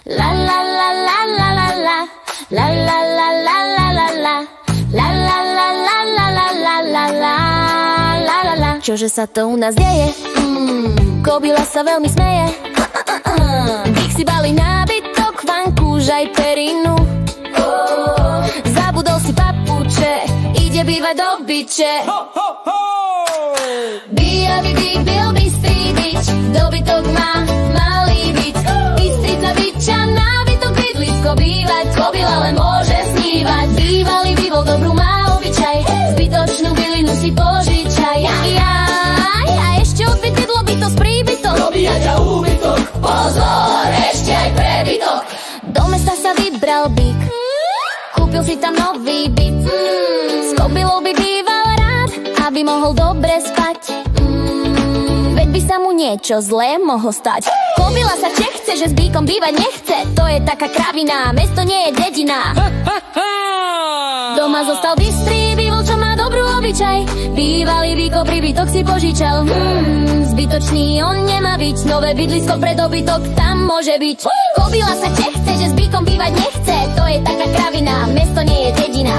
La la la la la la la. La la la la la la la. La la la la la la la la la. La la la. Čože sa to u nás deje? Kobila sa veľmi smeje. Bík si balí nábytok, vankúš aj perinu. Zabudol si papuče, ide bývať do byče. Býjavý bík byl bystrý bič, dobytok má malý byt. Bystrica byča, nábytok bydlisko bývať, kobila len môže snívať. Bývalý bývol dobrú má obyčaj, zbytočnú bylinu si požičaj. A ešte odbyt bydlo byto z príbytok. Dobíja ťa úbytok, pozor, ešte aj prebytok. Do mesta sa vybral bík, kúpil si tam nový byt. S kobylou by býval rád, aby mohol dobre spať. Veď by sa mu niečo zlé mohlo stať. Kobila sa chce, že s bíkom bývať nechce. To je taká kravina, mesto nie je dedina. Doma zostal bystrý bývol, čo má dobrú obyčaj. Bývalý bíko príbytok si požičal. Zbytočný on nemá byť, nové bydlisko pre dobytok tam môže byť. Kobila sa chce, že s bíkom bývať nechce. To je taká kravina, mesto nie je dedina.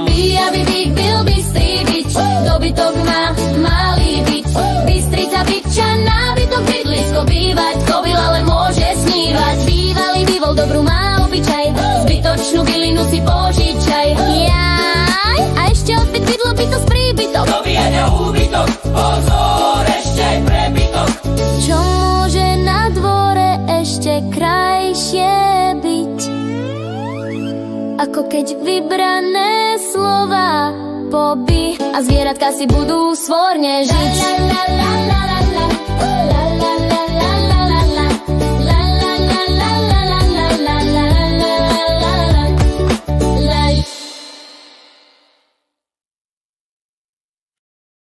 Býjavý bík byl bystrý byč, dobytok má malý byt. Bystrica byča, nábytok bydlisko bývať, kobila len môže snívať. Bývalý bývol dobrú má obyčaj, zbytočnú bylinu si požičaj. Jaj, a ešte odbyt bydlo byto z príbytok. Dobíja ťa úbytok, pozor, ešte aj prebytok. Čo môže na dvore ešte krajšie byť, ako keď vybrané slova poby a zvieratka si budú svorne žiť. La, la, la, la, la, la.